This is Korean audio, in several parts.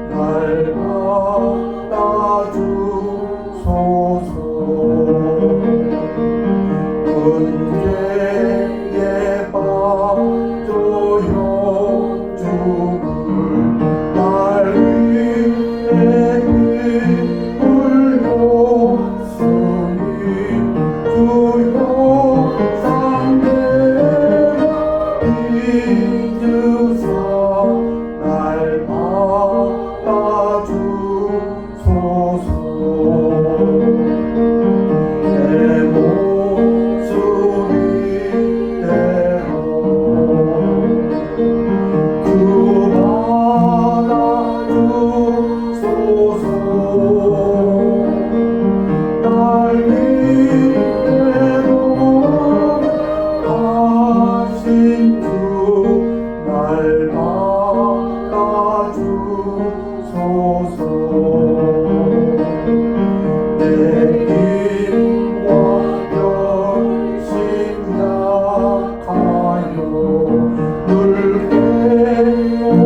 날 받아주소서. 군대에 빠져요 죽을 날 위해 흘렸으니 주여 상대를 잊으사 날 받아주소서. 내 모습 이대로 구받아주소서. 날 위대로 가신 주 날 받아주소서. 내 힘과 열심 약하여 늘 깨어지시오니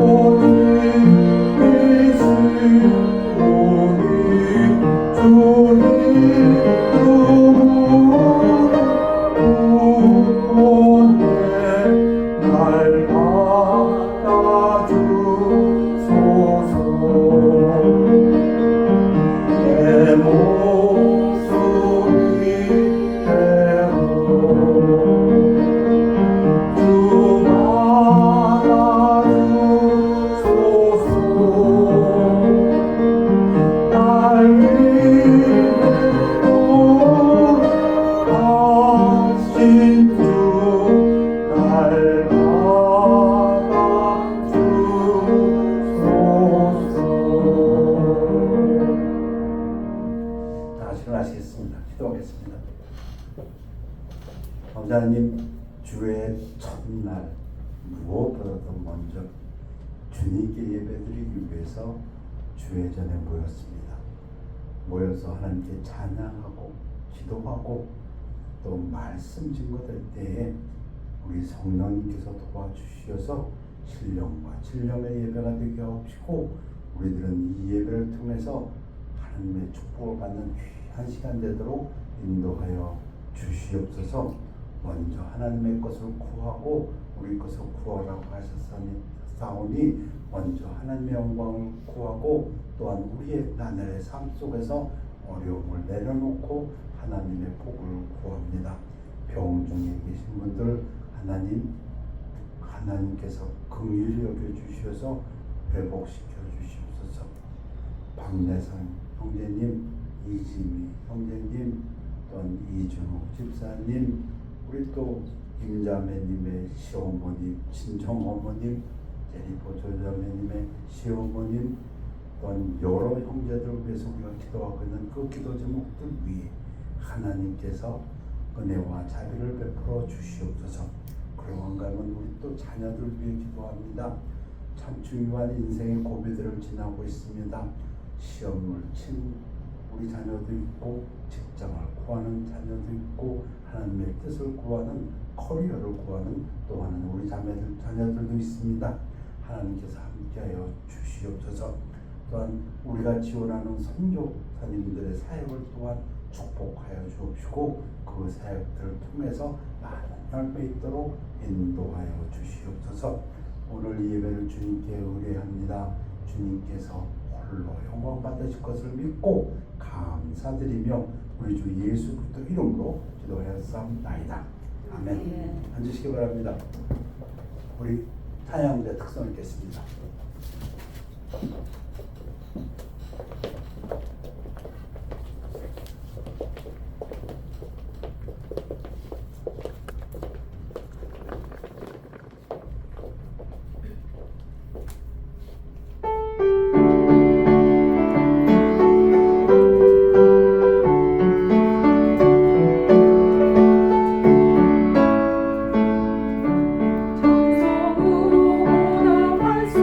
주님 구원해 날 받아주소서. 내 모습 이대로 주 받아주소서. 날 위대로 가신 주 날 받아주소서. 다 같이 일어나시겠습니다. 기도하겠습니다. 하나님, 주의 첫날 무엇보다도 먼저 주님께 예배드리기 위해서 주의 전에 모였습니다. 모여서 하나님께 찬양하고 기도하고 또 말씀 증거될 때에 우리 성령님께서 도와주셔서 신령과 진령의 예배가 되게 하시고 우리들은 이 예배를 통해서 하나님의 축복을 받는 귀한 시간 되도록 인도하여 주시옵소서. 먼저 하나님의 것을 구하고 우리 것을 구하라고 하셨사오니 먼저 하나님의 영광을 구하고 또한 우리의 나날의 삶 속에서 어려움을 내려놓고 하나님의 복을 구합니다. 병 중에 계신 분들 하나님께서 긍휼히 여겨주셔서 회복시켜 주시옵소서. 박내상 형제님, 이지미 형제님, 또한 이준호 집사님, 우리 또 임자매님의 시어머님, 친정어머님, 제리포 조자매님의 시어머님, 또한 여러 형제들 위해서 우리가 기도하고 있는 그 기도 제목들 위에 하나님께서 은혜와 자비를 베풀어 주시옵소서. 그리고 한가하면 우리 또 자녀들 위해 기도합니다. 참 중요한 인생의 고비들을 지나고 있습니다. 시험을 친 우리 자녀도 있고 직장을 구하는 자녀도 있고 하나님의 뜻을 구하는 커리어를 구하는 또 하는 우리 자녀들도 있습니다. 하나님께서 함께하여 주시옵소서. 또한 우리가 지원하는 선교사님들의 사역을 또한 축복하여 주옵시고 그 사역들을 통해서 많은 열매 있도록 인도하여 주시옵소서. 오늘 이 예배를 주님께 의뢰합니다. 주님께서 홀로 영광 받으실 것을 믿고 감사드리며 우리 주 예수 그리스도 이름으로 기도하였사옵나이다. 아멘. 앉으시기 바랍니다. 우리 찬양대 특성을 읽겠습니다. 정성으로 보답할 수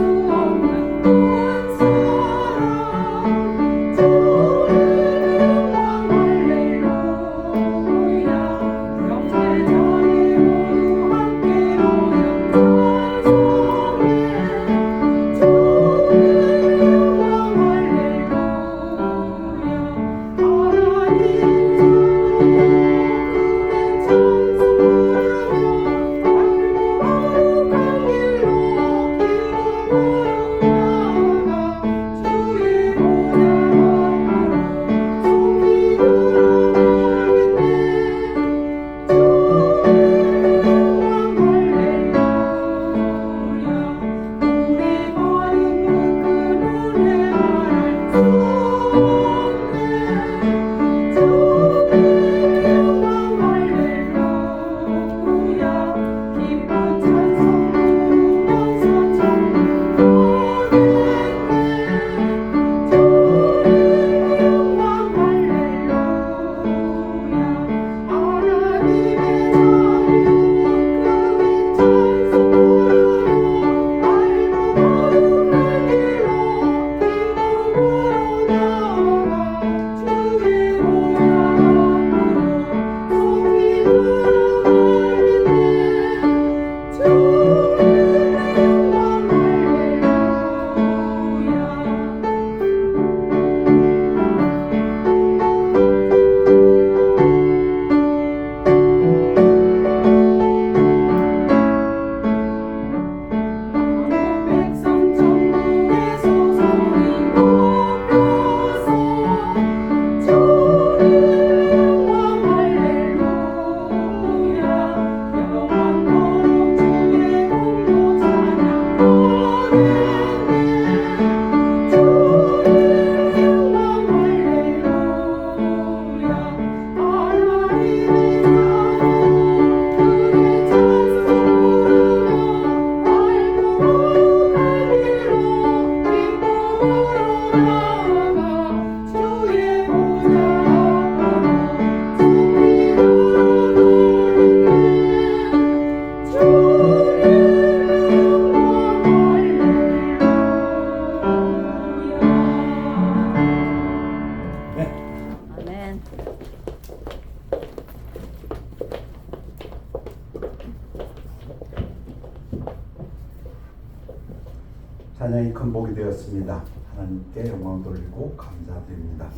완료되었습니다. 하나님께 영광 돌리고 감사드립니다.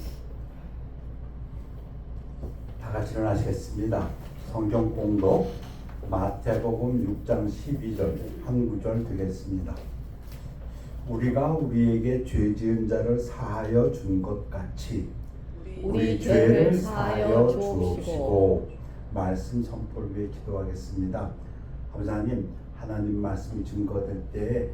다 같이 일어나시겠습니다. 성경 공독 마태복음 6장 12절 한 구절 되겠습니다. 우리가 우리에게 죄 지은 자를 사하여 준 것 같이 우리 죄를 사하여 주옵시고. 말씀 선포를 위해 기도하겠습니다. 하나님, 하나님 말씀이 증거될 때에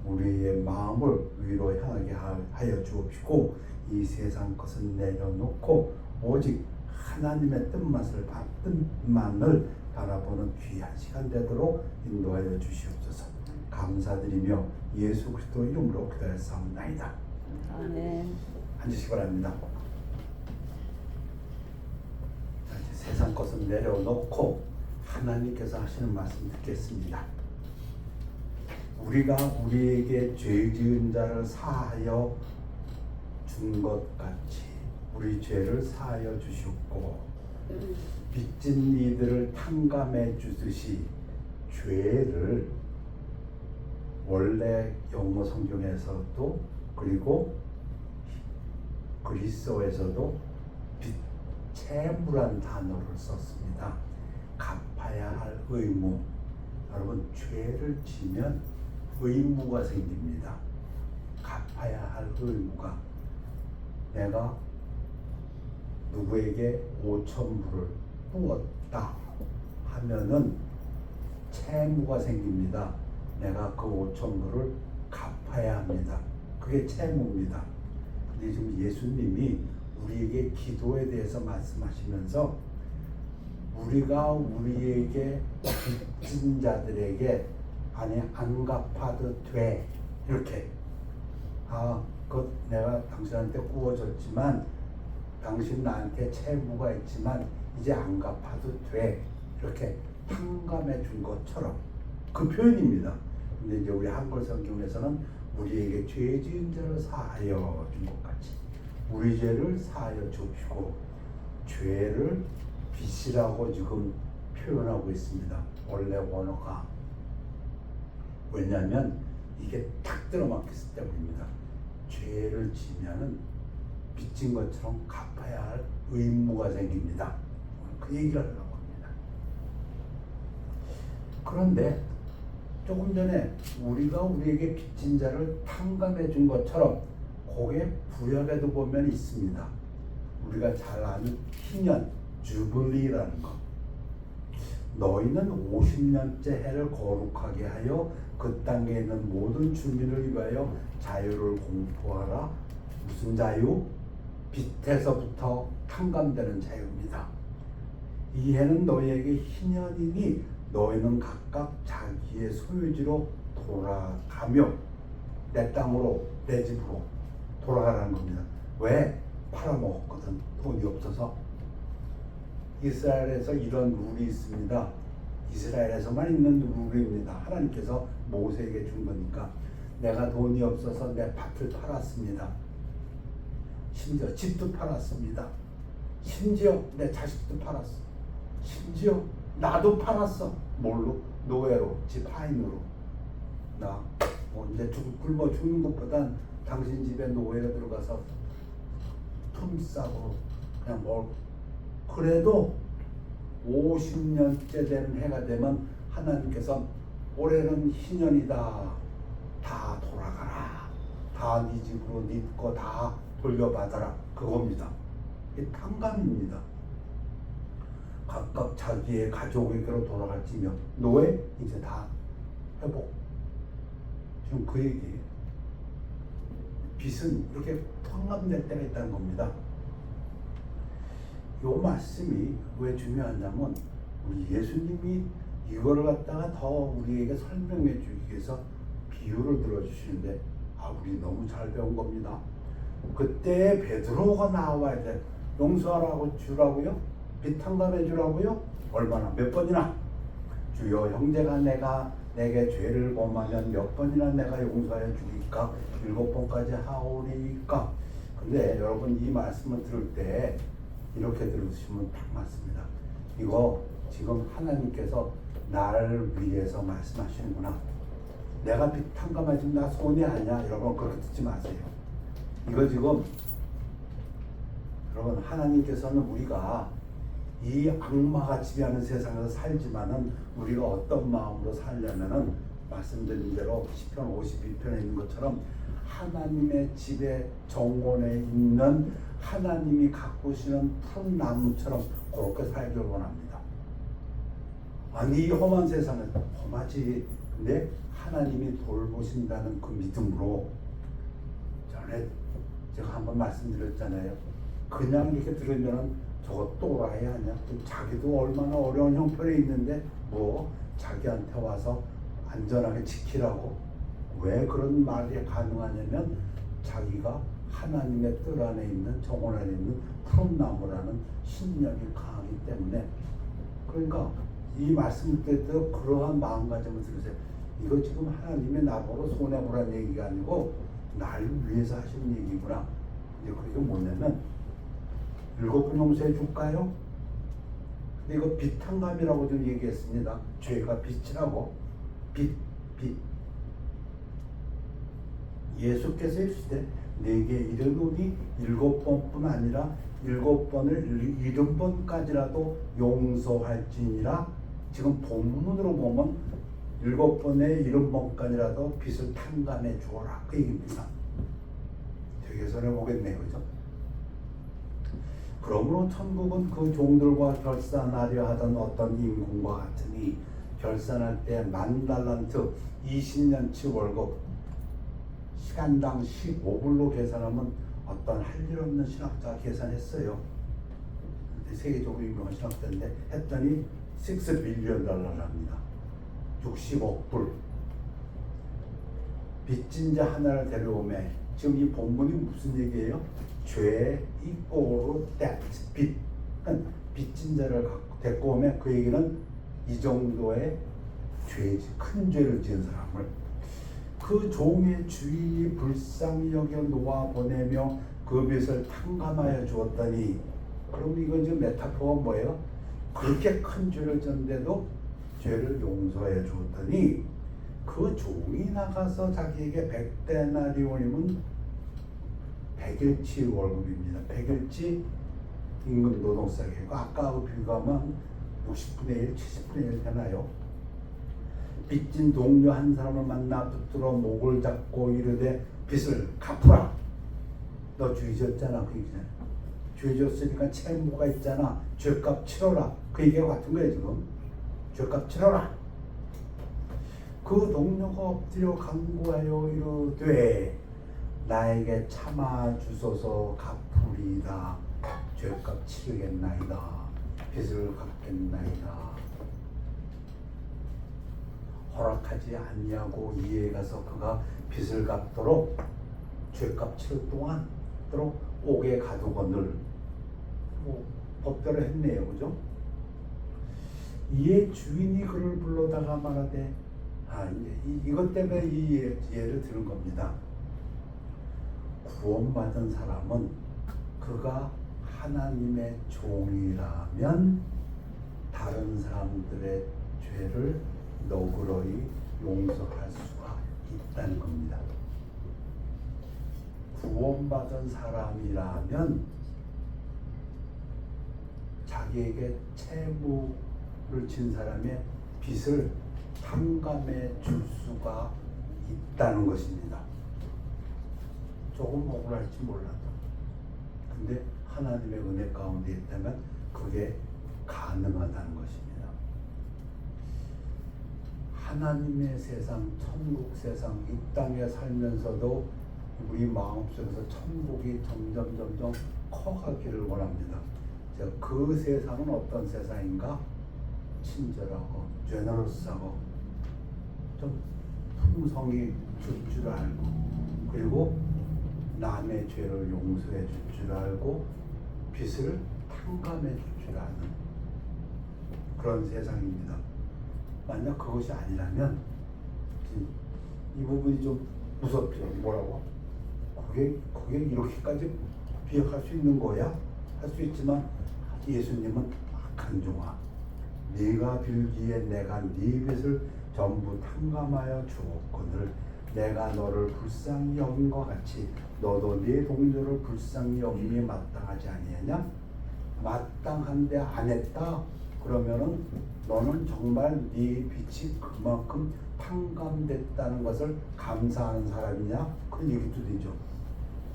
우리의 마음을 위로 향하게 하여 주옵시고, 이 세상 것은 내려놓고 오직 하나님의 뜻만을 바라보는 귀한 시간 되도록 인도하여 주시옵소서. 감사드리며 예수 그리스도 이름으로 기도하였사옵나이다. 아멘. 앉으시기 바랍니다. 자, 이제 세상 것은 내려놓고 하나님께서 하시는 말씀 듣겠습니다. 우리가 우리에게 죄 지은 자를 사하여 준 것 같이 우리 죄를 사하여 주셨고, 빚진 이들을 탕감해 주듯이 죄를, 원래 영어 성경에서도 그리고 그리스어에서도 채무란 단어를 썼습니다. 갚아야 할 의무. 여러분, 죄를 지면 의무가 생깁니다. 갚아야 할 의무가, 내가 누구에게 5,000불을 부었다 하면은 채무가 생깁니다. 내가 그 5,000불을 갚아야 합니다. 그게 채무입니다. 근데 지금 예수님이 우리에게 기도에 대해서 말씀하시면서 우리가 우리에게 빚진 자들에게 아니 안 갚아도 돼, 이렇게, 그 내가 당신한테 구워줬지만 당신 나한테 채무가 있지만 이제 안 갚아도 돼, 이렇게 탕감해 준 것처럼 그 표현입니다. 근데 이제 우리 한글 성경에서는 우리에게 죄 지은 자를 사하여 준 것 같이 우리 죄를 사하여 주시고, 죄를 빚이라고 지금 표현하고 있습니다. 원래 원어가. 왜냐하면 이게 탁 들어맞겠을 때문입니다. 죄를 지면은 빚진 것처럼 갚아야 할 의무가 생깁니다. 그 얘기를 하려고 합니다. 그런데 조금 전에 우리가 우리에게 빚진 자를 탕감해 준 것처럼 거기에 구약에도 보면 있습니다. 우리가 잘 아는 희년, 주블리라는 것. 너희는 50년째 해를 거룩하게 하여 그 땅에 있는 모든 주민을 위하여 자유를 공포하라. 무슨 자유? 빚에서부터 탕감되는 자유입니다. 이 해는 너희에게 희년이니 너희는 각각 자기의 소유지로 돌아가며, 내 땅으로, 내 집으로 돌아가라는 겁니다. 왜? 팔아먹었거든, 돈이 없어서. 이스라엘에서 이런 룰이 있습니다. 이스라엘에서만 있는 룰입니다. 하나님께서 모세에게 준 거니까. 내가 돈이 없어서 내 밭을 팔았습니다. 심지어 집도 팔았습니다. 심지어 내 자식도 팔았어. 심지어 나도 팔았어. 뭘로? 노예로, 집 하인으로. 나 이제 굶어 죽는 것보단 당신 집에 노예가 들어가서 품삯으로 그냥 그래도 50년째 된 해가 되면 하나님께서 올해는 희년이다, 다 돌아가라, 다 네 집으로 네 거 다 돌려받아라, 그겁니다. 이게 탕감입니다. 각각 자기의 가족에게로 돌아갈지며 노예 이제 다 회복. 지금 그 얘기예요. 빚은 이렇게 탕감될 때가 있다는 겁니다. 이 말씀이 왜 중요하냐면 우리 예수님이 이거를 갖다가 더 우리에게 설명해 주기 위해서 비유를 들어주시는데, 우리 너무 잘 배운 겁니다. 그때 베드로가 나와야 돼. 용서하라고 주라고요? 빚 탕감해 주라고요? 얼마나, 몇 번이나? 주여, 형제가 내게 죄를 범하면 몇 번이나 내가 용서하여 주기까? 7번까지 하오리까? 근데 여러분, 이 말씀을 들을 때 이렇게 들으시면 딱 맞습니다. 이거 지금 하나님께서 나를 위해서 말씀하시는구나. 내가 빚 탕감하지면 나 손해 아니야. 여러분 그렇게 듣지 마세요. 이거 지금 여러분 하나님께서는 우리가 이 악마가 지배하는 세상에서 살지만은 우리가 어떤 마음으로 살려면은 말씀드린 대로 시편 52편에 있는 것처럼 하나님의 집의 정원에 있는 하나님이 가꾸시는 푸른 나무처럼 그렇게 살기를 원합니다. 아니 이 험한 세상은 험하지. 근데 하나님이 돌보신다는 그 믿음으로 전에 제가 한번 말씀드렸잖아요. 그냥 이렇게 들으면은 저거 또라이 아니야? 자기도 얼마나 어려운 형편에 있는데 뭐 자기한테 와서 안전하게 지키라고. 왜 그런 말이 가능하냐면 자기가 하나님의 뜰 안에 있는 정원 안에 있는 푸른 나무라는 신념이 강하기 때문에. 그러니까 이 말씀 때도 그러한 마음가짐을 들으세요. 이거 지금 하나님의 나보고 손해보라는 얘기가 아니고 나를 위해서 하시는 얘기구나. 이제 그게 뭐냐면 7번 용서해 줄까요? 근데 이거 빚탕감이라고 좀 얘기했습니다. 죄가 빚이라고. 빚. 예수께서 이르시되 내게 이르노니 7번뿐 아니라 7번을 70번까지라도 용서할지니라. 지금 본문으로 보면 7번에 70번까지라도 빚을 탕감해 주어라 그 얘기입니다. 되게 손해보겠네요. 그죠? 그러므로 천국은 그 종들과 결산하려 하던 어떤 임금과 같으니 결산할 때 10,000달란트 20년치 월급 시간당 15불로 계산하면 어떤 할 일 없는 신학자가 계산했어요. 세계적으로 유명한 신학자인데 했더니 6 빌리언 달러랍니다. 60억 불. 빚진 자 하나를 데려오매. 지금 이 본문이 무슨 얘기예요? 죄 이꼬로 빚. 그러니까 빚진 자를 데리고 오면 그 얘기는 이 정도의 큰 죄를 지은 사람을 그 종의 주인이 불쌍히 여겨 놓아 보내며 그 빚을 탕감하여 주었더니. 그럼 이건 지금 메타포가 뭐예요? 그렇게 큰 죄를 졌는데도 죄를 용서해 주었더니 그 종이 나가서 자기에게 100데나리온이면 100일치 월급입니다. 100일치 임금 노동세계가 아까하고 비교하면 60분의 1, 70분의 1 되나요? 빚진 동료 한 사람을 만나 붙들어 목을 잡고 이르되 빚을 갚으라. 너 죄 졌잖아. 그 얘기잖아. 죄 졌으니까 채무가 있잖아. 죄값 치러라. 그 얘기가 같은 거예요 지금. 죄값 치러라. 그 동료가 엎드려 간구하여 이르되 나에게 참아 주소서 갚으리이다. 죄값 치르겠나이다. 빚을 갚겠나이다. 허락하지 않냐고 이에 가서 그가 빚을 갚도록 죄값 치를 동안 도록 옥에 가두거늘. 법대로 했네요. 그죠? 이에 주인이 그를 불러다가 말하되 이것 때문에 이 예를 들은 겁니다. 구원받은 사람은 그가 하나님의 종이라면 다른 사람들의 죄를 너그러이 용서할 수가 있다는 겁니다. 구원받은 사람이라면 자기에게 채무를 진 사람의 빚을 탕감해 줄 수가 있다는 것입니다. 조금 억울할지 몰라도 근데 하나님의 은혜 가운데 있다면 그게 가능하다는 것입니다. 하나님의 세상, 천국 세상, 이 땅에 살면서도 우리 마음속에서 천국이 점점 커가기를 원합니다. 그 세상은 어떤 세상인가? 친절하고 제너러스하고 좀 풍성히 줄 줄 알고 그리고 남의 죄를 용서해 줄 줄 알고 빚을 탕감해 줄 줄 아는 그런 세상입니다. 만약 그것이 아니라면 이 부분이 좀 무섭죠. 뭐라고? 그게 이렇게까지 비역할 수 있는 거야? 할 수 있지만 예수님은 악한 종아, 네가 빌기에 내가 네 빚을 전부 탕감하여 주었거늘 내가 너를 불쌍히 여긴 것 같이 너도 네 동료를 불쌍히 여김이 마땅하지 아니하냐? 마땅한데 안 했다? 그러면은 너는 정말 네 빛이 그만큼 탕감됐다는 것을 감사하는 사람이냐? 그런 얘기도 되죠.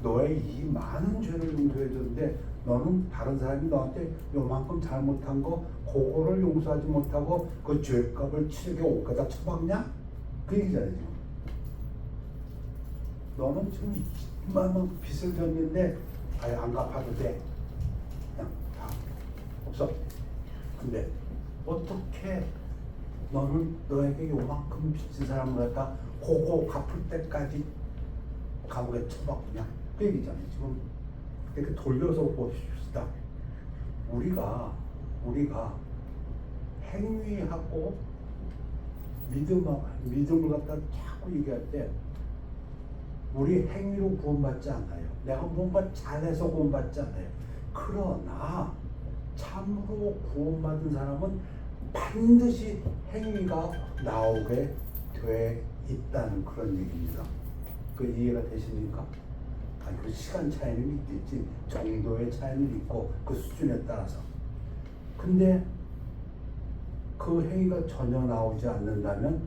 너의 이 많은 죄를 용서해 줬는데 너는 다른 사람이 너한테 요만큼 잘못한 거 그거를 용서하지 못하고 그 죄값을 치르게 옷가다 처박냐? 그 얘기잖아요. 지금. 너는 지금 이만한 빚을 졌는데 아예 안 갚아도 돼. 그냥 다 없어. 근데 어떻게 너는 너에게 요만큼 빚진 사람을 갖다 그거 갚을 때까지 감옥에 처박느냐? 그 얘기잖아요. 지금 이렇게 돌려서 보십시다. 우리가 행위하고 믿음을 갖다 자꾸 얘기할 때 우리 행위로 구원받지 않아요. 내가 뭔가 잘해서 구원받지 않아요. 그러나 참으로 구원받은 사람은 반드시 행위가 나오게 돼 있다는 그런 얘기입니다. 그 이해가 되십니까? 아니, 그 시간 차이는 있겠지. 정도의 차이는 있고 그 수준에 따라서. 근데 그 행위가 전혀 나오지 않는다면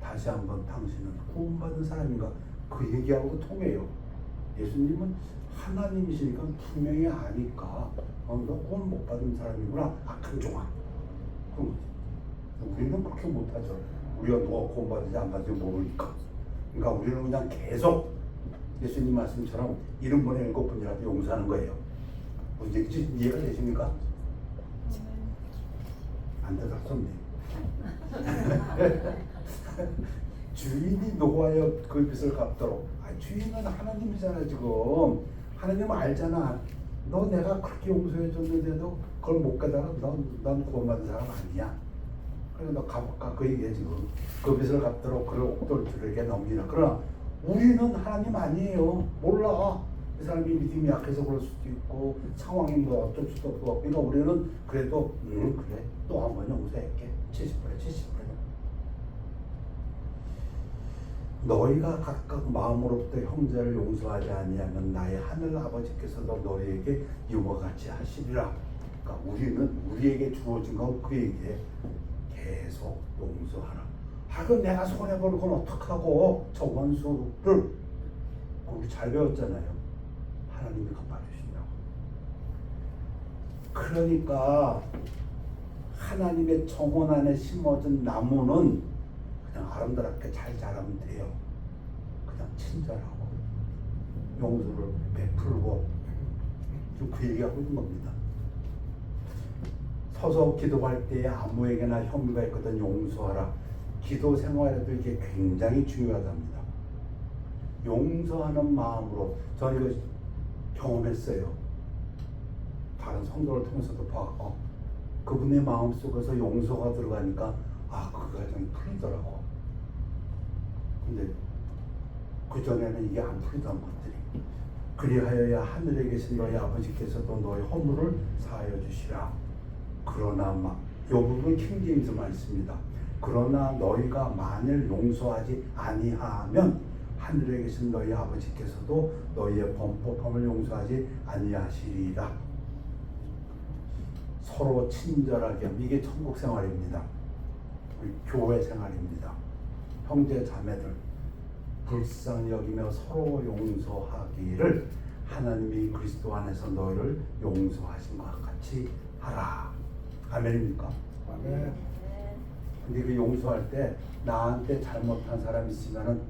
다시 한번 당신은 구원받은 사람인가? 그 얘기하고 통해요. 예수님은 하나님이시니까 분명히 아니까 너 구원 못 받은 사람이구나. 악한 종아. 그런 거지. 우리는 그렇게 못하죠. 우리가 누가 구원받은지 안 받은지 모르니까. 그러니까 우리는 그냥 계속 예수님 말씀처럼 70번에 7번이라도 용서하는 거예요. 이제 이해가 되십니까? 안 되겠었네. 주인이 노하여 그 빚을 갚도록. 주인은 하나님이잖아. 지금 하나님은 알잖아. 너 내가 그렇게 용서해 줬는데도 그걸 못 깨달아. 넌 구원받은 사람 아니야. 그래 너 갚아. 그 얘기야. 지금 그 빚을 갚도록 그를 옥돌들에게 넘기라. 그러나 우리는 하나님 아니에요. 몰라. 이 사람이 믿음이 약해서 그럴 수도 있고 상황이 뭐 어쩔 수도 없고. 그러니까 우리는 그래도 그래 또 한 번 용서할게. 70%. 너희가 각각 마음으로부터 형제를 용서하지 아니하면 나의 하늘 아버지께서도 너희에게 이와 같이 하시리라. 그러니까 우리에게 주어진 건 그 얘기에 계속 용서하라. 그럼 내가 손해보는 건 어떡하고? 저 원수를 우리 잘 배웠잖아요. 하나님이 갚아주신다고. 그러니까 하나님의 정원 안에 심어진 나무는 그냥 아름답게 잘 자라면 돼요. 그냥 친절하고 용서를 베풀고 지금 그 얘기하고 있는 겁니다. 서서 기도할 때에 아무에게나 혐의가 있거든 용서하라. 기도 생활에도 이게 굉장히 중요하답니다. 용서하는 마음으로 저는 이거 경험했어요. 다른 성도를 통해서도 봤고 그분의 마음 속에서 용서가 들어가니까 그 과정이 풀리더라고. 근데 그전에는 이게 안 풀리던 것들이. 그리하여야 하늘에 계신 너희 아버지께서도 너희 허물을 사하여 주시라. 그러나 이 부분 킹제임스만 있습니다. 그러나 너희가 만일 용서하지 아니하면 하늘에 계신 너희 아버지께서도 너희의 범법함을 용서하지 아니하시리라. 서로 친절하게. 이게 천국 생활입니다. 우리 교회 생활입니다. 형제 자매들 불쌍히 여기며 서로 용서하기를 하나님이 그리스도 안에서 너희를 용서하신 것 같이 하라. 아멘입니까? 아멘. 근데 그 용서할 때 나한테 잘못한 사람이 있으면은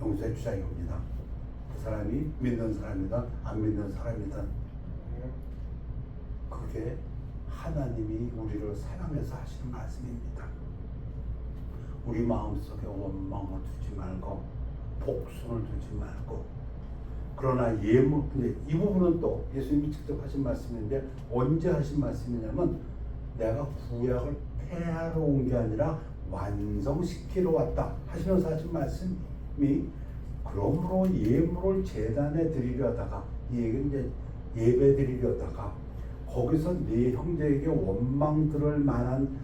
용서해 주자 이겁니다. 그 사람이 믿는 사람이든 안 믿는 사람이든 그게 하나님이 우리를 사랑해서 하시는 말씀입니다. 우리 마음속에 원망을 두지 말고 복수를 두지 말고. 그러나 근데 이 부분은 또 예수님이 직접 하신 말씀인데 언제 하신 말씀이냐면 내가 구약을 폐하러 온 게 아니라 완성시키러 왔다 하시면서 하신 말씀이 그러므로 예물을 제단에 드리려다가 이 얘기는 이제 예배 드리려다가 거기서 네 형제에게 원망 들을 만한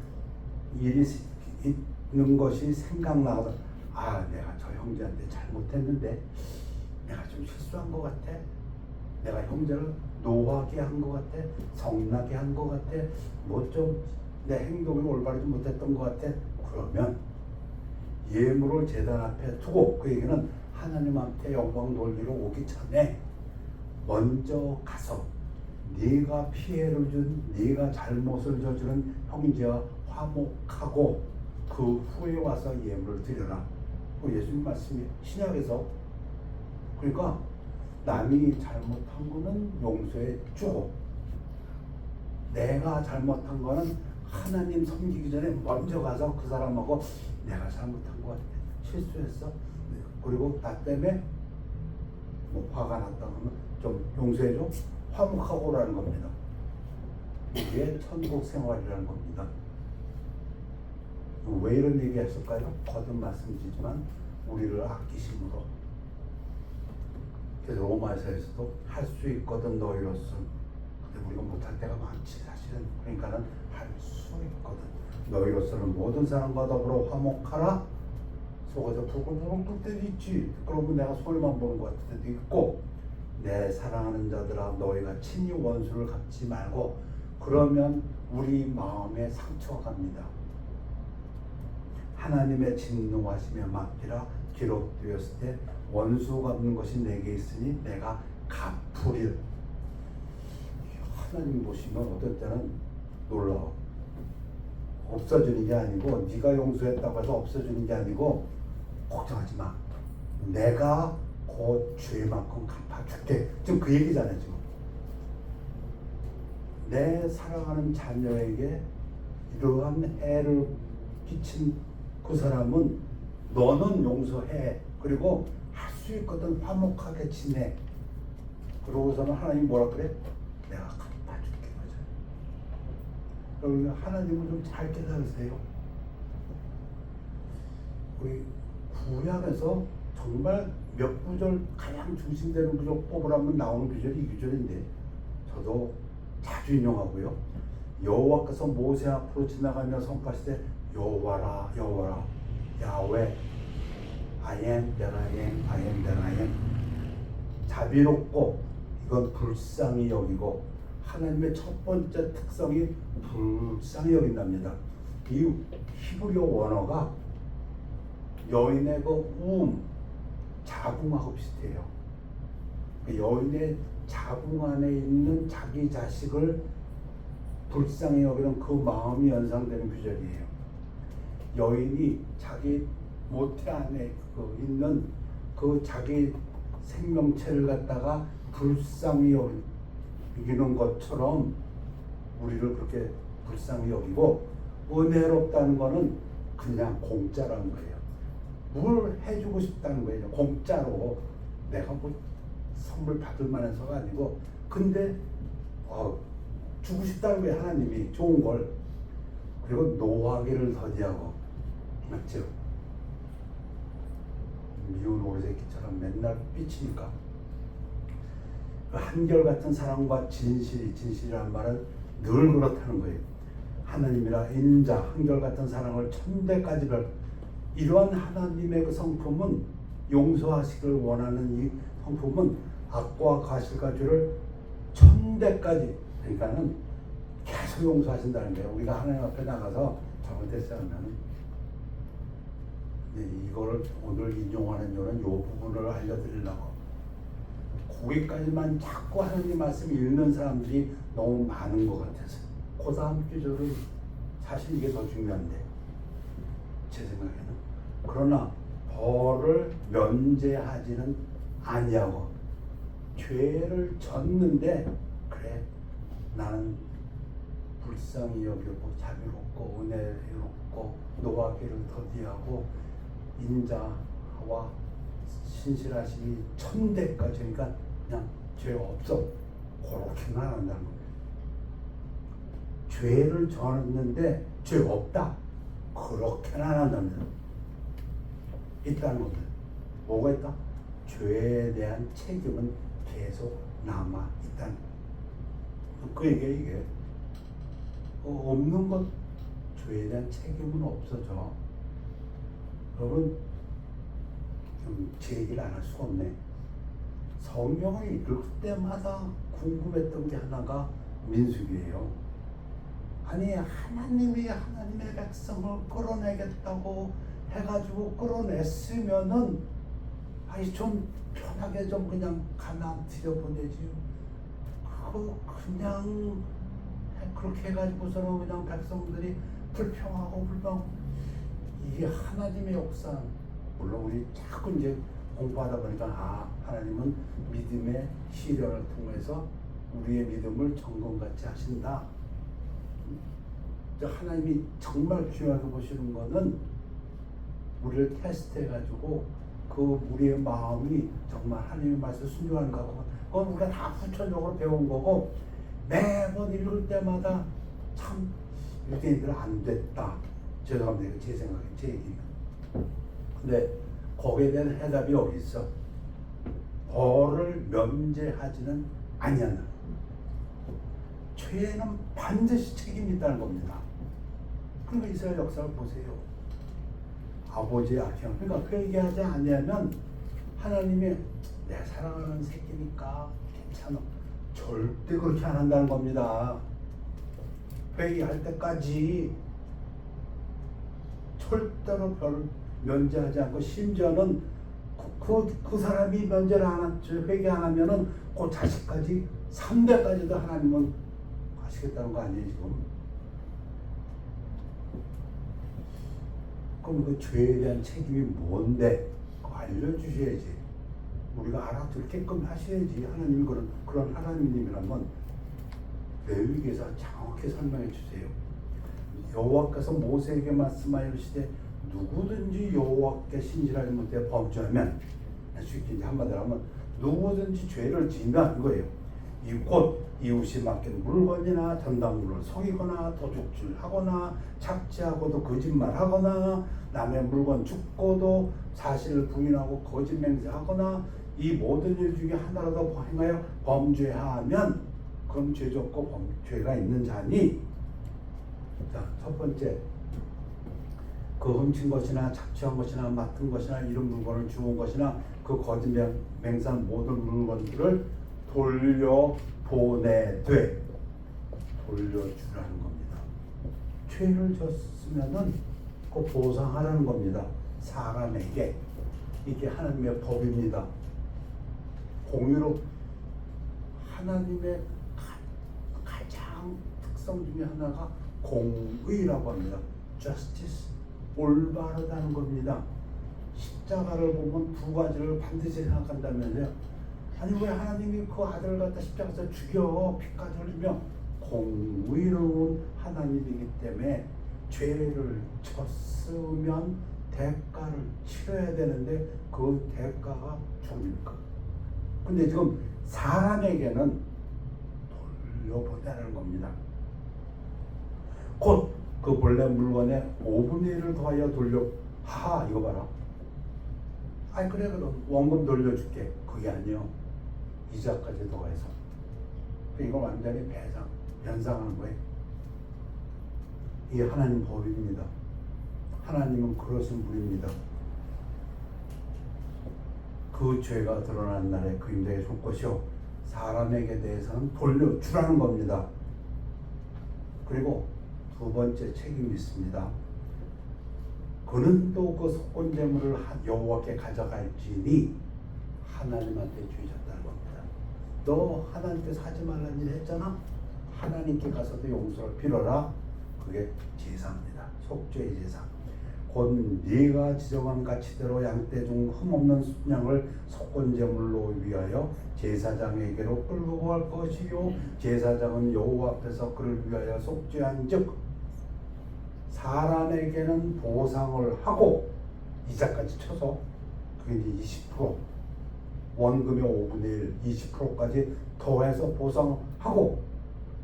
일이 것이 생각나거든. 아, 내가 저 형제한테 잘못했는데 내가 좀 실수한 것 같아. 내가 형제를 노하게 한 것 같아. 성나게 한 것 같아. 뭐 좀 내 행동이 올바르지 못했던 것 같아. 그러면 예물을 제단 앞에 두고, 그 얘기는 하나님한테 영광 돌리러 오기 전에 먼저 가서 네가 피해를 준, 네가 잘못을 저지른 형제와 화목하고 그 후에 와서 예물을 드려라. 그 예수님 말씀이 신약에서. 그러니까 남이 잘못한 거는 용서해 주고, 내가 잘못한 거는 하나님 섬기기 전에 먼저 가서 그 사람하고 내가 잘못한 것 같아, 실수했어, 그리고 나 때문에 뭐 화가 났다 그러면 좀 용서해줘, 화목하고 오라는 겁니다. 이게 천국 생활이라는 겁니다. 왜 이런 얘기 했을까요? 거듭 말씀드리지만 우리를 아끼심으로. 그래서 로마서에서도 할 수 있거든 너희로서. 근데 우리가 못할 때가 많지 사실은. 그러니까는 할 수 있거든 너희로서는 모든 사람과 더불어 화목하라. 속에서 부글부글 끓 때도 있지. 그러면 내가 손해만 보는 것 같을 때도 있고, 내 사랑하는 자들아 너희가 친히 원수를 갚지 말고. 그러면 우리 마음에 상처가 갑니다. 하나님의 진노하심에 맡기라 기록되었을 때 원수 갚는 것이 내게 있으니 내가 갚으리라. 하나님 보시면 어떨 때는 놀라워. 없어지는 게 아니고, 네가 용서했다고 해서 없어지는 게 아니고, 걱정하지 마, 내가 곧 죄만큼 갚아줄게. 지금 그 얘기잖아요. 지금 내 사랑하는 자녀에게 이러한 해를 끼친 그 사람은 너는 용서해. 그리고 할 수 있거든 화목하게 지내. 그러고서는 하나님 뭐라 그래? 내가 갚아줄게. 여러분, 하나님을 좀 잘 깨달으세요. 우리 구약에서 정말 몇 구절 가장 중심되는 구절 뽑으라면 나오는 구절이 이 구절인데, 저도 자주 인용하고요. 여호와께서 모세 앞으로 지나가며 선포하시되 여호와라 여호와라 야훼 I am that I am, I am that I am. 자비롭고 이건 불쌍히 여기고, 하나님의 첫 번째 특성이 불쌍히 여긴답니다. 이 히브리어 원어가 여인의 그 자궁하고 비슷해요. 여인의 자궁 안에 있는 자기 자식을 불쌍히 여기는 그 마음이 연상되는 구절이에요. 여인이 자기 모태 안에 있는 그 자기 생명체를 갖다가 불쌍히 여기는 것처럼 우리를 그렇게 불쌍히 여기고, 은혜롭다는 거는 그냥 공짜라는 거예요. 뭘 해주고 싶다는 거예요. 공짜로. 내가 뭐 선물 받을 만해서가 아니고, 근데 주고 싶다는 거예요. 하나님이 좋은 걸. 그리고 노하기를 더디하고, 맞죠? 미운 오리새끼처럼 맨날 삐치니까. 그 한결같은 사랑과 진실이란 말은 늘 그렇다는 거예요. 하나님이라 인자 한결같은 사랑을 천대까지 이러한 하나님의 그 성품은, 용서하시길 원하는 이 성품은 악과 과실과 죄를 천대까지, 그러니까는 계속 용서하신다는 거예요. 우리가 하나님 앞에 나가서 잘못했어요 하면, 이거를 오늘 인용하는 이유는 이 부분을 알려드리려고. 거기까지만 자꾸 하나님 말씀 읽는 사람들이 너무 많은 것 같아서. 그 다음 구절은 사실 이게 더 중요한데, 제 생각에는. 그러나 벌을 면제하지는 아니하고, 죄를 졌는데 그래 나는 불쌍히 여기고 자비롭고 은혜롭고 노하기를 더디하고 인자와 신실하심이 천대까지, 그러니까 그냥 죄 없어, 그렇게만 한다는 거예요. 죄를 졌는데 죄 없다, 그렇게는 안 한답니다. 있다는 겁니다. 뭐가 있다? 죄에 대한 책임은 계속 남아 있다는 거예요. 그 얘기예요. 이게 없는 것, 죄에 대한 책임은 없어져. 여러분 좀 제 얘기를 안 할 수가 없네. 성경을 읽을 때마다 궁금했던 게 하나가 민수기예요. 아니 하나님의 백성을 끌어내겠다고 해가지고 끌어냈으면은 아니 좀 편하게 좀 그냥 가나안 들여보내지. 그냥 그렇게 해가지고서는 그냥 백성들이 불평하고 이게 하나님의 역사. 물론 우리 자꾸 이제 공부하다 보니까 하나님은 믿음의 시련을 통해서 우리의 믿음을 점검같이 하신다. 하나님이 정말 중요하게 보시는 거는 우리를 테스트해가지고 그 우리의 마음이 정말 하나님의 말씀에 순종하는가 하고, 그건 우리가 다 후천적으로 배운 거고 매번 읽을 때마다 참 유대인들은 안 됐다. 죄송합니다. 제 생각에 제 얘기입니다. 근데 거기에 대한 해답이 어디 있어? 벌을 면제하지는 아니한다. 죄는 반드시 책임이 있다는 겁니다. 그러니까 이스라엘 역사를 보세요. 아버지의 악행, 그러니까 회개하지 않으면 하나님이 내 사랑하는 새끼니까 괜찮아. 절대 그렇게 안 한다는 겁니다. 회개할 때까지 절대로 별을 면제하지 않고, 심지어는 그 사람이 면제를 안 하죠. 회개 안 하면은 그 자식까지 3대까지도 하나님은 하시겠다는 거 아니에요 지금? 그럼 그 죄에 대한 책임이 뭔데? 그거 알려주셔야지. 우리가 알아듣게끔 하셔야지. 하나님이 그런 하나님이라면 레위기에서 정확히 설명해 주세요. 여호와께서 모세에게 말씀하여 이르시되 누구든지 여호와께 신실하지 못해 범죄하면, 쉽게 한마디로 하면 누구든지 죄를 지으면 이거예요. 곧 이웃이 맡긴 물건이나 전당물을 속이거나 도둑질하거나 착취하고도 거짓말하거나 남의 물건 줍고도 사실을 부인하고 거짓 맹세하거나 이 모든 일 중에 하나라도 행하여 범죄하면 그럼 죄졌고 죄가 있는 자니. 자, 첫 번째, 그 훔친 것이나 착취한 것이나 맡은 것이나 이런 물건을 주운 것이나 그 거짓 맹세한 모든 물건들을 돌려주라는 겁니다. 죄를 졌으면은 그 보상하라는 겁니다. 사람에게. 이게 하나님의 법입니다. 공유로 하나님의 가장 특성 중에 하나가 공의라고 합니다. justice, 올바르다는 겁니다. 십자가를 보면 두 가지를 반드시 생각한다면서요. 아니 왜 하나님이 그 아들을 갖다 십자가에서 죽여 피까지 흘리며? 공의로운 하나님이기 때문에 죄를 졌으면 대가를 치러야 되는데 그 대가가 죽음일까? 근데 지금 사람에게는 돌려보내는 겁니다. 곧 그 본래 물건의 5분의 1을 더하여 하하 이거 봐라. 아이 그래 그럼 원금 돌려줄게. 그게 아니요. 이자까지 더해서. 이거 완전히 변상하는 거예요. 이게 하나님 법입니다. 하나님은 그러신 분입니다. 그 죄가 드러난 날에 그 인자에 줄 것이요 사람에게 대해서는 돌려주라는 겁니다. 그리고 두 번째 책임이 있습니다. 그는 또 그 속건제물을 여호와께 가져갈지니 하나님한테 주셨다는 겁니다. 너 하나님께서 하지 말라는 일 했잖아. 하나님께 가서도 용서를 빌어라. 그게 제사입니다. 속죄의 제사. 곧 네가 지정한 가치대로 양떼 중 흠없는 순양을 속건제물로 위하여 제사장에게로 끌고 갈 것이요 제사장은 여호와 앞에서 그를 위하여 속죄한즉 사람에게는 보상을 하고 이자까지 쳐서 그게 이제 20% 원금의 5분의 1, 20%까지 더해서 보상하고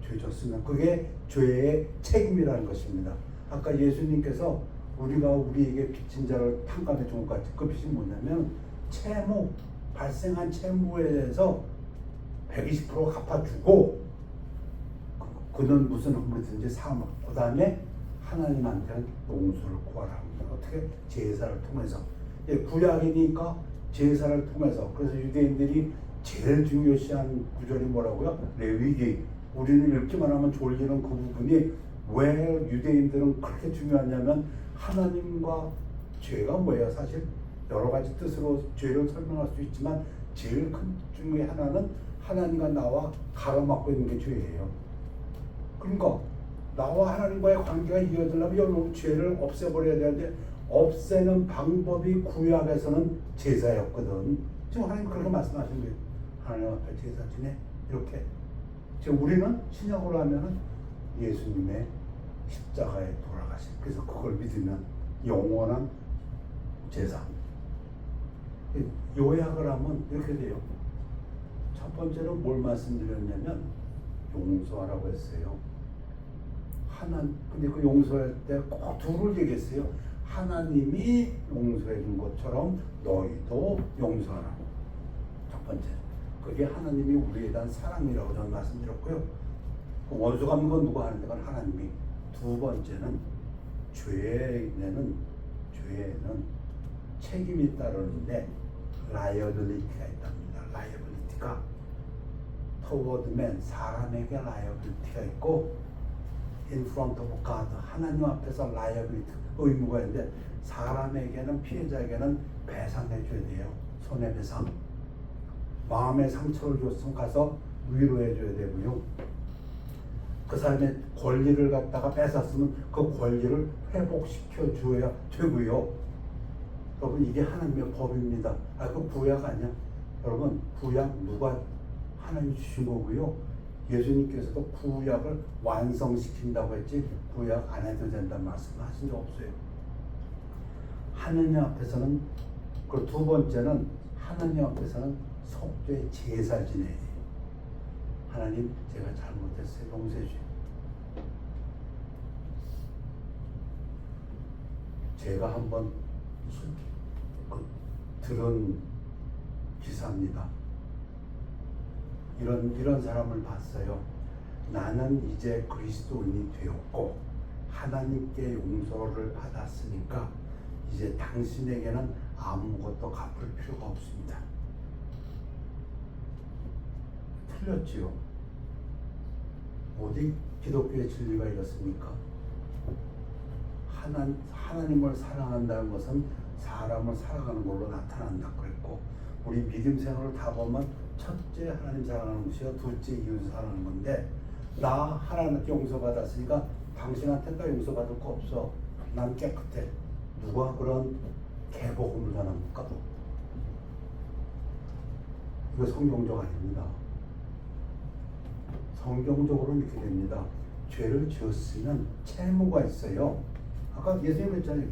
죄 졌으면 그게 죄의 책임이라는 것입니다. 아까 예수님께서 우리가 우리에게 빚진 자를 탕감해 준 것 같이 그 빚이 뭐냐면 채무, 발생한 채무에 대해서 120% 갚아주고 그는 무슨 허물이든지 사함, 그 다음에 하나님한테는 용서를 구하라 합니다. 어떻게? 제사를 통해서. 구약이니까 제사를 통해서. 그래서 유대인들이 제일 중요시한 구절이 뭐라고요? 레위기. 우리는 읽기만 하면 졸리는 그 부분이 왜 유대인들은 그렇게 중요하냐면 하나님과 죄가 뭐예요? 사실 여러 가지 뜻으로 죄를 설명할 수 있지만 제일 큰 중에 하나는 하나님과 나와 가로막고 있는 게 죄예요. 그러니까 나와 하나님과의 관계가 이어지려면 여러분 죄를 없애버려야 되는데 없애는 방법이 구약에서는 제사였거든. 지금 하나님 그렇게 말씀하신 거예요. 하나님 앞에 제사 지내 이렇게. 지금 우리는 신약으로 하면은 예수님의 십자가에 돌아가신. 그래서 그걸 믿으면 영원한 제사. 요약을 하면 이렇게 돼요. 첫 번째는 뭘 말씀드렸냐면 용서하라고 했어요. 근데 그 용서할 때 꼭 둘을 얘기했어요. 하나님이 용서해 준 것처럼 너희도 용서하라. 첫 번째. 그게 하나님이 우리에 대한 사랑이라고 저는 말씀드렸고요. 원수 갚는 건 누가 하는데 그건 하나님이. 두 번째는 죄에는 책임이 따르는데 라이어빌리티가 있답니다. 라이어빌리티가 toward man, 사람에게 라이어빌리티가 있고 in front of God, 하나님 앞에서 라이어빌리티, 의무가 있는데 사람에게는, 피해자에게는 배상해 줘야 돼요. 손해배상. 마음의 상처를 줬으면 가서 위로해 줘야 되고요. 그 사람의 권리를 갖다가 뺏었으면 그 권리를 회복시켜 줘야 되고요. 여러분 이게 하나님의 법입니다. 그 구약 아니야? 여러분 구약 누가 하나님 주신 거고요. 예수님께서도 구약을 완성시킨다고 했지 구약 안 해도 된다는 말씀을 하신 적 없어요. 하느님 앞에서는, 그리고 두 번째는 하나님 앞에서는 속죄 제사 지내야 돼요. 하나님 제가 잘못했어요. 용서해 주세요. 제가 한번 들은 기사입니다. 이런 사람을 봤어요. 나는 이제 그리스도인이 되었고 하나님께 용서를 받았으니까 이제 당신에게는 아무것도 갚을 필요가 없습니다. 틀렸지요. 어디 기독교의 진리가 이렇습니까? 하나님을 사랑한다는 것은 사람을 사랑하는 걸로 나타난다 그랬고, 우리 믿음 생활을 다 보면 첫째 하나님 사랑하는 것이요, 둘째 이웃 사랑하는 건데, 나 하나님께 용서받았으니까 당신한테 나 용서받을 거 없어. 난 깨끗해. 누가 그런 개복음을 전합니까? 이거 성경적 아닙니다. 성경적으로 이렇게 됩니다. 죄를 지었으면 채무가 있어요. 아까 예수님 그랬잖아요.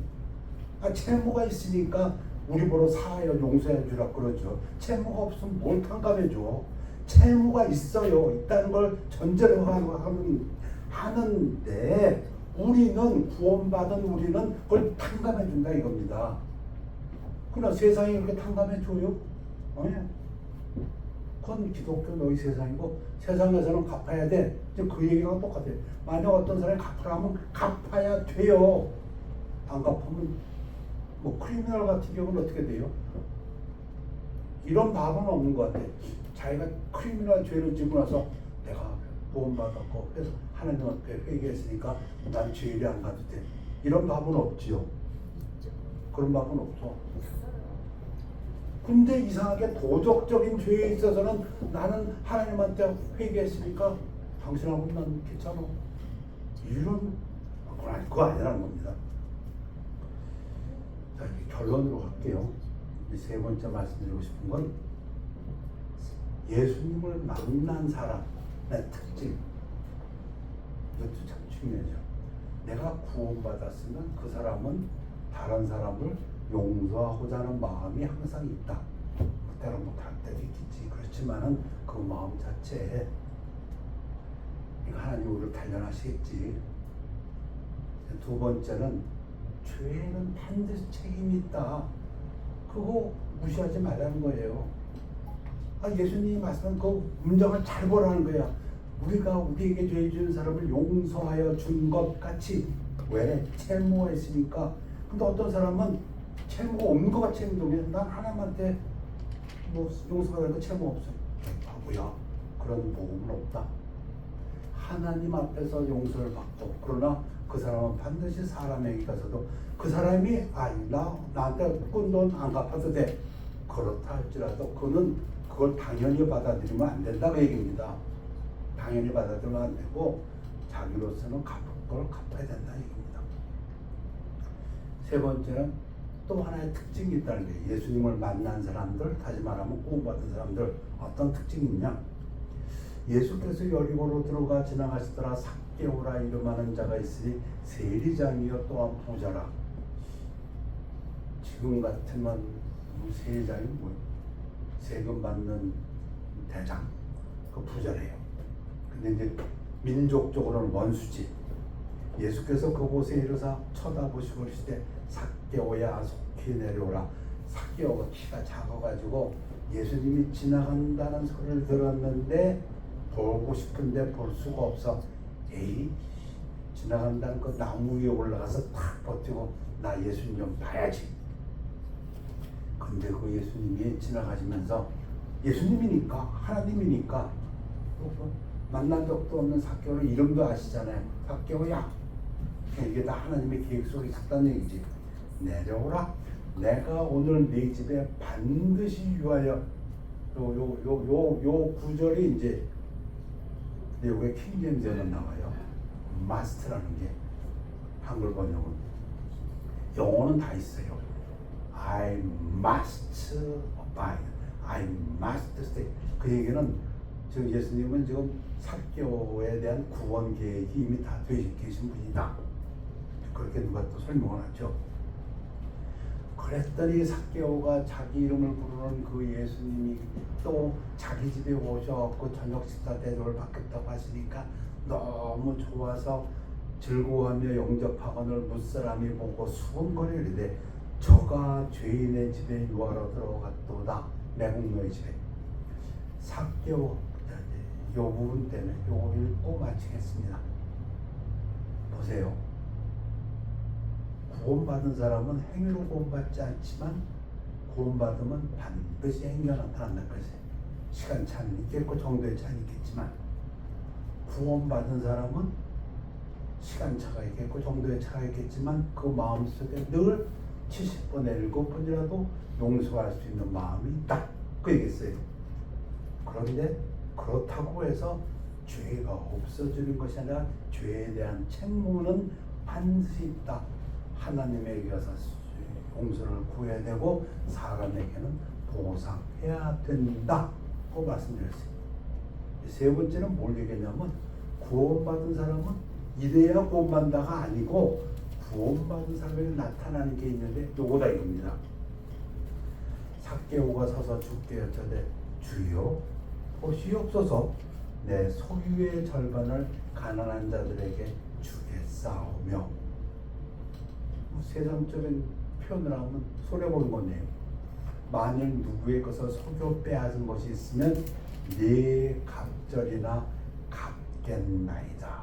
채무가 있으니까 우리 보러 사하여 용서해 주라 그러죠. 채무가 없으면 뭘 탕감해 줘. 채무가 있어요. 있다는 걸 전제로 하는데 우리는 구원받은 우리는 그걸 탕감해 준다 이겁니다. 그러나 세상이 그렇게 탕감해 줘요? 아니야. 그건 기독교 너희 세상이고 세상에서는 갚아야 돼. 그 얘기가 똑같아요. 만약 어떤 사람이 갚으라면 갚아야 돼요. 안 갚으면 뭐 크리미널 같은 경우는 어떻게 돼요? 이런 마음은 없는 것 같아. 자기가 크리미널 죄를 지고 나서 내가 구원받았고 그래서 하나님 앞에 회개했으니까 난 죄를 안 가도 돼. 이런 마음은 없지요. 그런 마음은 없어. 근데 이상하게 도덕적인 죄에 있어서는 나는 하나님한테 회개했으니까 당신하고는 난 괜찮아. 이런 그거 아니라는 겁니다. 자, 결론으로 갈게요. 세 번째 말씀드리고 싶은 건 예수님을 만난 사람의 특징. 이것도 참 중요하죠. 내가 구원받았으면 그 사람은 다른 사람을 용서하고자 하는 마음이 항상 있다. 때로 못할 때도 있겠지. 그렇지만은 그 마음 자체에 하나님 우리를 단련하시겠지. 두 번째는 죄에는 반드시 책임이 있다. 그거 무시하지 말라는 거예요. 예수님이 말씀한 그 문장을 잘 보라는 거야. 우리가 우리에게 죄 지은 사람을 용서하여 준 것 같이. 왜? 채무했으니까 근데 어떤 사람은 채무가 없는 것 같이 행동해. 난 하나님한테 뭐 용서받을 채무 없어. 바보야. 그런 복음은 없다. 하나님 앞에서 용서를 받고, 그러나 그 사람은 반드시 사람에게 가서도 그 사람이 나한테 꾼 돈 안 갚아도 돼. 그렇다 할지라도 그는 그걸 당연히 받아들이면 안 된다 그 얘기입니다. 당연히 받아들이면 안 되고 자기로서는 갚을 걸 갚아야 된다 얘기입니다. 세 번째는 또 하나의 특징이 있다는 게, 예수님을 만난 사람들, 다시 말하면 구원받은 사람들, 어떤 특징이 있냐? 예수께서 여리고로 들어가 지나가시더라. 삭개오라 이름하는 자가 있으니 세리장이요 또한 부자라. 지금 같으면 세리장이 뭐 세금 받는 대장, 그 부자래요. 근데 이제 민족적으로는 원수지. 예수께서 그곳에 이르사 쳐다보시고 그러시되 삭개오야 속히 내려오라. 삭개오가 키가 작아가지고 예수님이 지나간다는 소리를 들었는데 보고 싶은데 볼 수가 없어. 에이, 지나간다는 그 나무 위에 올라가서 탁 버티고 나 예수님 좀 봐야지. 근데 그 예수님이 지나가시면서, 예수님이니까, 하나님이니까, 만난 적도 없는 삭개오는 이름도 아시잖아요. 삭개오야. 이게 다 하나님의 계획 속에 있었다는 얘기지. 내려오라. 내가 오늘 네 집에 반드시 유하여. 요 구절이 이제 여기에 킹제임스에는 나와요. must라는 게 한글 번역은. 영어는 다 있어요. I must abide. I must stay. 그 얘기는 지금 예수님은 지금 삭개오에 대한 구원 계획이 이미 다 되어 계신 분이다. 그렇게 누가 또 설명을 하죠. 그랬더니 삭개오가 자기 이름을 부르는 그 예수님이 또 자기 집에 오셔갖고 저녁 식사 대접을 받겠다고 하시니까 너무 좋아서 즐거워하며 영접하거늘 무사람이 보고 수군거리되 저가 죄인의 집에 유하러 들어갔도다. 매국노의 집에. 삭개오, 이 부분 때문에 이거 읽고 마치겠습니다. 보세요. 구원받은 사람은 행위로 구원받지 않지만 구원받으면 반드시 행위가 나타난다는 것이에요. 시간 차이는 있겠고 정도의 차이는 있겠지만, 구원받은 사람은 시간차가 있겠고 정도의 차가 있겠지만 그 마음속에 늘 70분의 7번이라도 용서할 수 있는 마음이 있다. 그 얘기했어요. 그런데 그렇다고 해서 죄가 없어지는 것이 아니라 죄에 대한 책무는 반드시 있다. 하나님에게 가서 용서를 구해야 되고 사람에게는 보상해야 된다고 말씀드렸어요. 세 번째는 뭘 얘기했냐면, 구원받은 사람은 이래야 구원받는다가 아니고 구원받은 사람에게 나타나는 게 있는데 요거다 이겁니다. 삭개오가 서서 주께 여짜되 주여 보시옵소서 내 소유의 절반을 가난한 자들에게 주겠사오며. 세상적인 표현을 하면 손해보는 거네요. 만일 누구의 것을 속여 빼앗은 것이 있으면 네 갑절이나 갚겠나이다.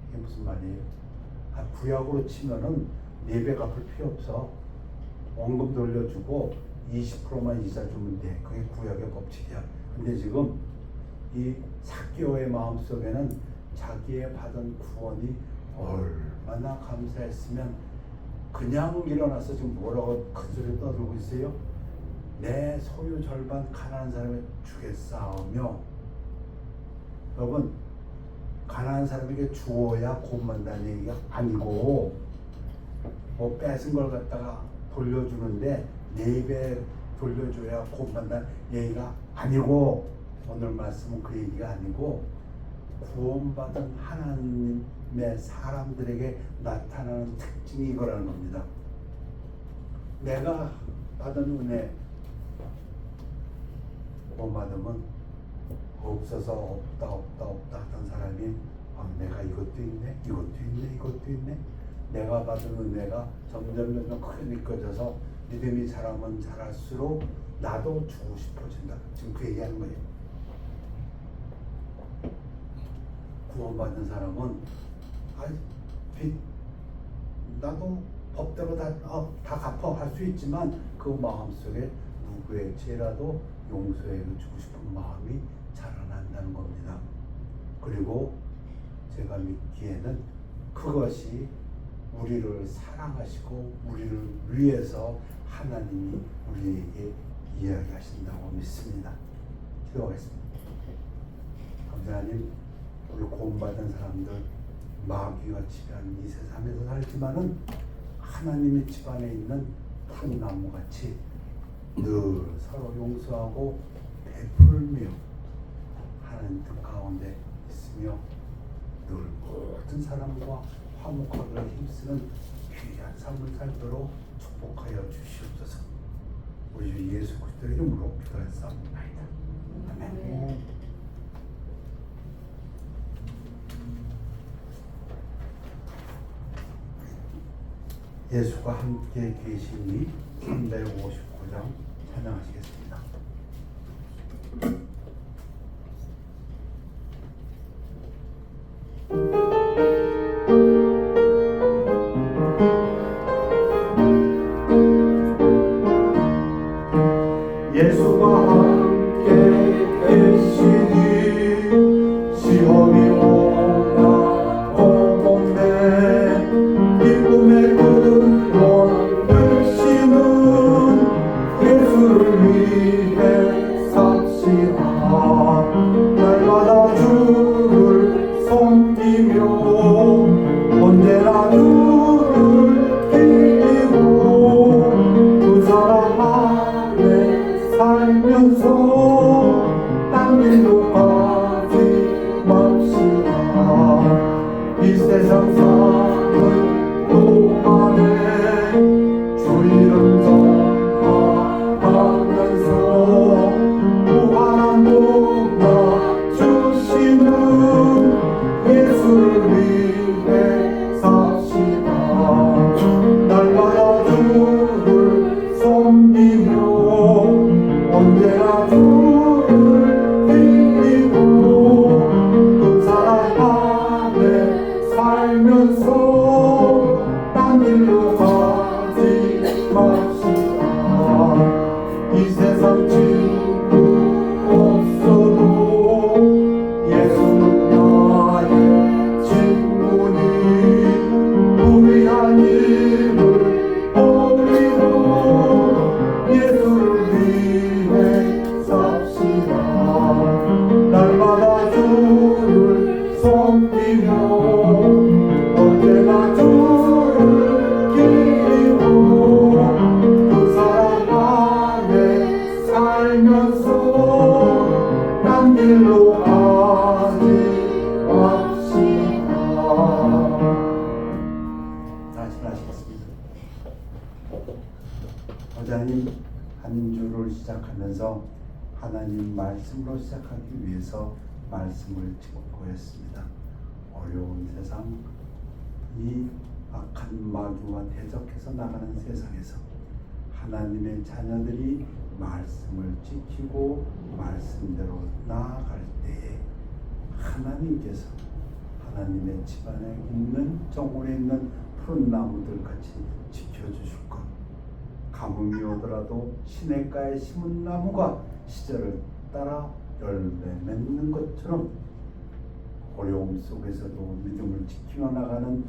이게 무슨 말이에요? 구약으로 치면은 4배 갚을 필요 없어. 원금 돌려주고 20%만 이자 주면 돼. 그게 구약의 법칙이야. 근데 지금 이 삭개오의 마음속에는 자기의 받은 구원이 얼마나 감사했으면 그냥 일어나서 지금 뭐라고 큰 소리 떠들고 있어요? 내 소유 절반 가난한 사람에 주겠사오며. 여러분, 가난한 사람에게 주어야 구원받는다는 얘기가 아니고, 뭐 뺏은 걸 갖다가 돌려주는데 4배 돌려줘야 구원받는다는 얘기가 아니고, 오늘 말씀은 그 얘기가 아니고 구원받은 하나님의 사람들에게 나타나는 특징이 이거라는 겁니다. 내가 받은 은혜, 구원받으면 없어서 없다 하던 사람이 내가 이것도 있네, 이것도 있네. 내가 받은 은혜가 점점 크게 느껴져서 믿음이 자라면 자랄수록 나도 주고 싶어진다. 지금 그 얘기하는 거예요. 구원받는 사람은 나도 법대로 다 갚아 할 수 있지만 그 마음속에 누구의 죄라도 용서해 주고 싶은 마음이 자라난다는 겁니다. 그리고 제가 믿기에는 그것이 우리를 사랑하시고 우리를 위해서 하나님이 우리에게 이야기하신다고 믿습니다. 기도하겠습니다. 하나님, 우리 구원받은 사람들 마귀가 지배하는 이 세상에서 살지만은 하나님의 집안에 있는 푸른 나무같이 늘 서로 용서하고 베풀며 하나님 뜻 가운데 있으며 늘 모든 사람과 화목하게 힘쓰는 귀한 삶을 살도록 축복하여 주시옵소서. 우리 주 예수 그리스도의 이름으로 기도했사옵나이다. 아멘. 예수가 함께 계시니 359장 찬양하시겠습니다. 예수가 함께 계시니 시험이 오나 오건대 기쁨의 근원 되시는 예수를 위해 삽시다. 날마다 주를 섬기며 언제나 주를 기리고 그 사랑 안에 살면서 딴 일로 가지 맙시다. 이 세상 사는 동안에 주 이름 전하면서 무한한 복나 주시는 예수를 위해 삽시다. 날마다 주를 섬기며 언제나 주를 빌리고 그 사랑 안에 살면서 딴 길로 가지 맙시다. 이 세상 친구 없어도 예수는 나의 친구니 무리한 일을 버리고 예수를 위해 삽시다. 날마다 주를 섬기며 언제나 주를 기리고 그 사랑 안에 살면서 딴 길로 가지 맙시다. 다시 하시겠습니다. 어자님, 한 주를 시작하면서 하나님 말씀으로 시작하기 위해서 말씀을 짚어보였습니다. 어려운 세상, 이 악한 마귀와 대적해서 나가는 세상에서 하나님의 자녀들이 말씀을 지키고 말씀대로 나아갈 때에 하나님께서 하나님의 집안에 있는 정원에 있는 푸른 나무들 같이 지켜주실 것. 가뭄이 오더라도 시냇가에 심은 나무가 시절을 따라 열매 맺는 것처럼 어려움 속에서도 믿음을 지키며 나가는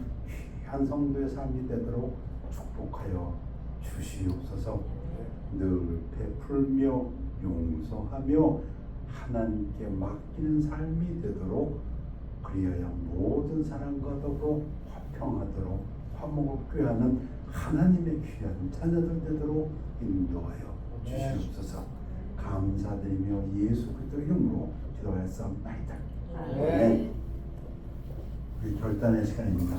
귀한 성도의 삶이 되도록 축복하여 주시옵소서. 늘 베풀며 용서하며 하나님께 맡기는 삶이 되도록, 그리하여 모든 사람과 더불어 화평하도록 화목을 꾀하는 하나님의 귀한 자녀들 되도록 인도하여 주시옵소서. 감사드리며 예수 그리스도 이름으로 기도하였사옵나이다. 아멘. 우리 결단의 시간입니다.